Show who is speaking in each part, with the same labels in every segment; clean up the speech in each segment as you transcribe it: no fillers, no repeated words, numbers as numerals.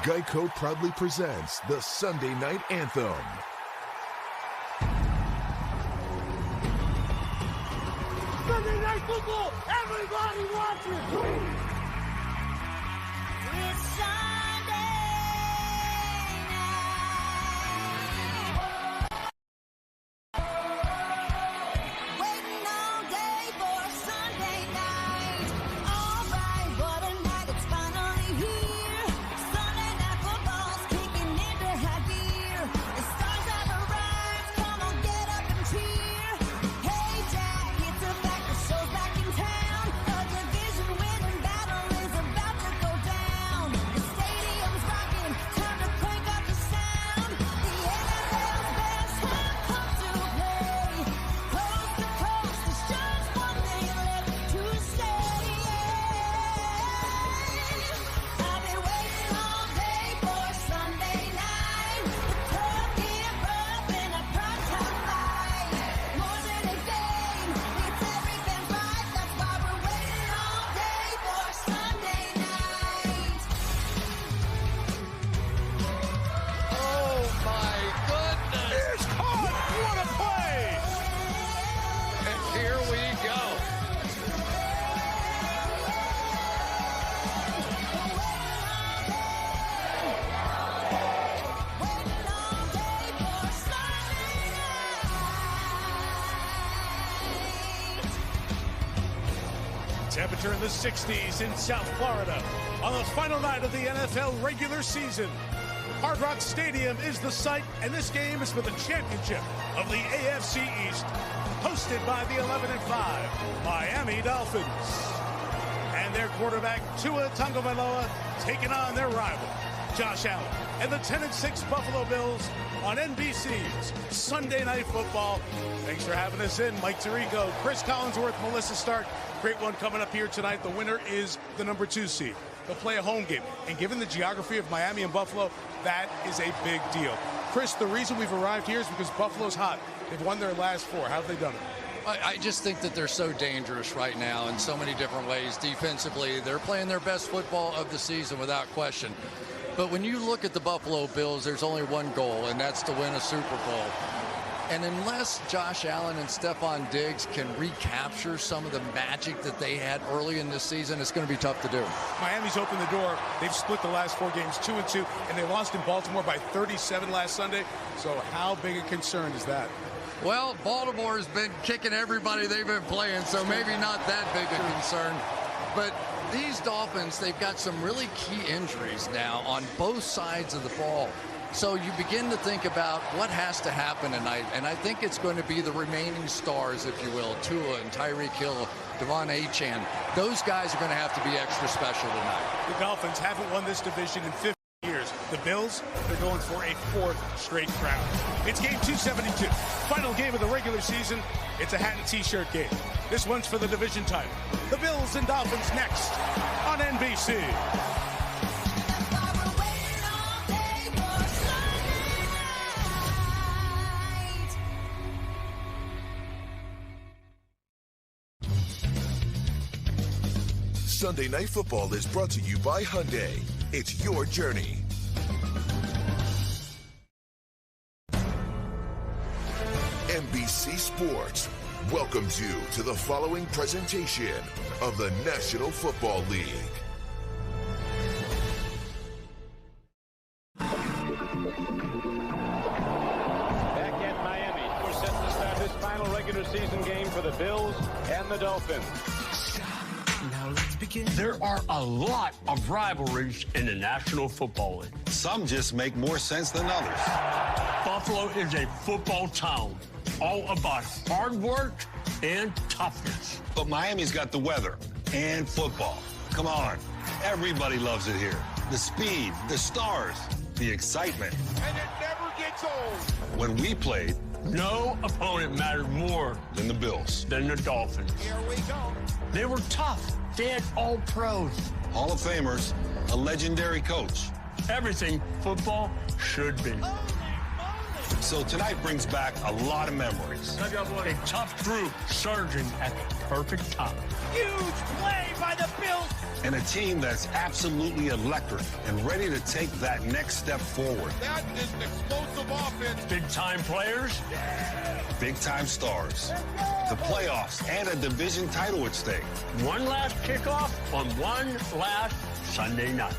Speaker 1: Geico proudly presents the Sunday Night Anthem.
Speaker 2: Sunday Night Football, everybody watch it! It's Sunday night. Waiting all day for Sunday night. All right, what a night, it's finally here. Sunday Night Football's kicking into high gear. The stars have arrived, come on, get up and cheer. Hey Jack, it's a fact, the show's back in town. A division-winning battle is about to go down. The stadium's rocking, time to crank up the sound. The NFL's best have come to play. Coast to coast, there's just one thing left to say. I've been waiting all day for Sunday night. The tough get rough in a primetime fight. More than a game, it's every fan's right. That's why we're waiting all day for Sunday night.
Speaker 3: Oh my goodness!
Speaker 4: It's caught! What a play!
Speaker 3: And here we go.
Speaker 2: Waiting all day for Sunday night.
Speaker 4: Temperature in the 60s in South Florida on the final night of the NFL regular season. Hard Rock Stadium is the site, and this game is for the championship of the AFC East, hosted by the 11-5 Miami Dolphins. And their quarterback, Tua Tagovailoa, taking on their rival, Josh Allen, and the 10-6 Buffalo Bills on NBC's Sunday Night Football. Thanks for having us in. Mike Tirico, Chris Collinsworth, Melissa Stark. Great one coming up here tonight. The winner is the number 2 seed. They'll play a home game. And given the geography of Miami and Buffalo, that is a big deal. Chris, the reason we've arrived here is because Buffalo's hot. They've won their last 4. How have they done it?
Speaker 3: I just think that they're so dangerous right now in so many different ways. Defensively, they're playing their best football of the season without question. But when you look at the Buffalo Bills, there's only one goal, and that's to win a Super Bowl. And unless Josh Allen and Stephon Diggs can recapture some of the magic that they had early in this season, it's going to be tough to do.
Speaker 4: Miami's opened the door. They've split the last 4 games 2-2, and they lost in Baltimore by 37 last Sunday. So how big a concern is that?
Speaker 3: Well, Baltimore's been kicking everybody they've been playing, so maybe not that big a concern. But these Dolphins, they've got some really key injuries now on both sides of the ball. So you begin to think about what has to happen tonight, and I think it's going to be the remaining stars, if you will, Tua and Tyreek Hill, Devon Achane. Those guys are going to have to be extra special tonight.
Speaker 4: The Dolphins haven't won this division in 50 years. The Bills, they're going for a 4th straight crown. It's game 272, final game of the regular season. It's a hat and t-shirt game. This one's for the division title. The Bills and Dolphins next on NBC.
Speaker 1: Sunday Night Football is brought to you by Hyundai. It's your journey. NBC Sports welcomes you to the following presentation of the National Football League.
Speaker 5: Back at Miami, we're set to start this final regular season game for the Bills and the Dolphins.
Speaker 2: Now let's begin.
Speaker 6: There are a lot of rivalries in the National Football League.
Speaker 7: Some just make more sense than others.
Speaker 6: Buffalo is a football town, all about hard work and toughness.
Speaker 7: But Miami's got the weather and football. Come on, everybody loves it here. The speed, the stars, the excitement.
Speaker 4: And it never gets old.
Speaker 7: When we played,
Speaker 6: No opponent mattered more
Speaker 7: than the Bills.
Speaker 6: than the Dolphins.
Speaker 4: Here we go.
Speaker 6: They were tough. They had all pros.
Speaker 7: Hall of Famers, a legendary coach.
Speaker 6: Everything football should be.
Speaker 7: So tonight brings back a lot of memories.
Speaker 6: A tough group surging at the perfect time.
Speaker 4: Huge play by the Bills.
Speaker 7: And a team that's absolutely electric and ready to take that next step forward.
Speaker 8: That is an explosive offense.
Speaker 6: Big-time players.
Speaker 7: Big-time stars. The playoffs and a division title at stake.
Speaker 6: One last kickoff on one last Sunday night.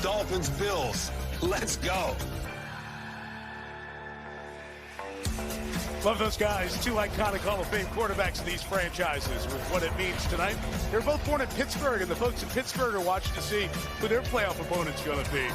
Speaker 7: Dolphins, Bills. Let's go.
Speaker 4: Love those guys. Two iconic Hall of Fame quarterbacks in these franchises with what it means tonight. They're both born in Pittsburgh, and the folks in Pittsburgh are watching to see who their playoff opponent's going to be.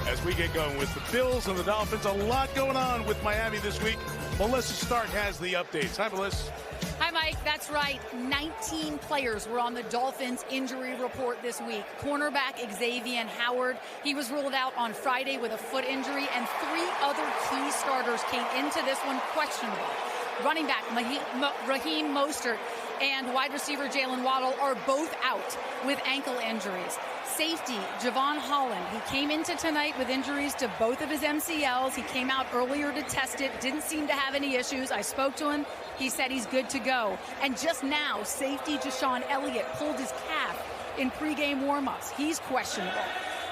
Speaker 4: As we get going with the Bills and the Dolphins, a lot going on with Miami this week. Melissa Stark has the updates. Hi, Melissa.
Speaker 9: Hi, Mike. That's right. 19 players were on the Dolphins injury report this week. Cornerback Xavier Howard, he was ruled out on Friday with a foot injury, and 3 other key starters came into this one questionable. Running back Raheem Mostert and wide receiver Jalen Waddle are both out with ankle injuries. Safety Javon Holland, he came into tonight with injuries to both of his MCLs. He came out earlier to test it, didn't seem to have any issues. I spoke to him. He said he's good to go. And just now, safety Deshaun Elliott pulled his calf in pregame warmups. He's questionable.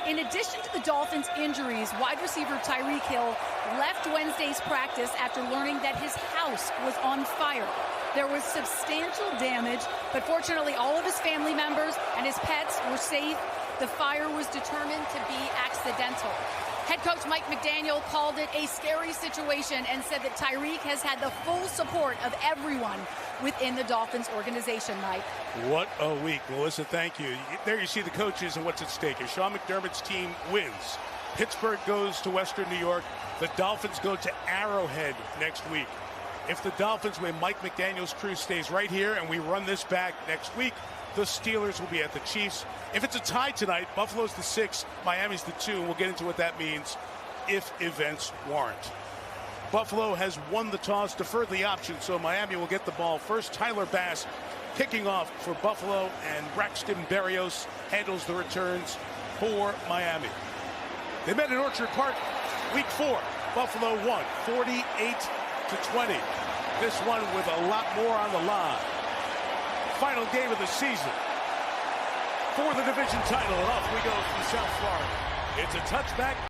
Speaker 9: In addition to the Dolphins' injuries, wide receiver Tyreek Hill left Wednesday's practice after learning that his house was on fire. There was substantial damage, but fortunately all of his family members and his pets were safe. The fire was determined to be accidental. Head coach Mike McDaniel called it a scary situation and said that Tyreek has had the full support of everyone within the Dolphins organization, Mike.
Speaker 4: What a week, Melissa. Thank you. There you see the coaches and what's at stake. If Sean McDermott's team wins, Pittsburgh goes to Western New York. The Dolphins go to Arrowhead next week. If the Dolphins win, Mike McDaniel's crew stays right here, and we run this back next week. The Steelers will be at the Chiefs. If it's a tie tonight, Buffalo's the 6, Miami's the 2, and we'll get into what that means if events warrant. Buffalo has won the toss, deferred the option, so Miami will get the ball first. Tyler Bass kicking off for Buffalo, and Braxton Berrios handles the returns for Miami. They met at Orchard Park week 4. Buffalo won 48-20. This one with a lot more on the line. Final game of the season for the division title, and off we go from South Florida. It's a touchback.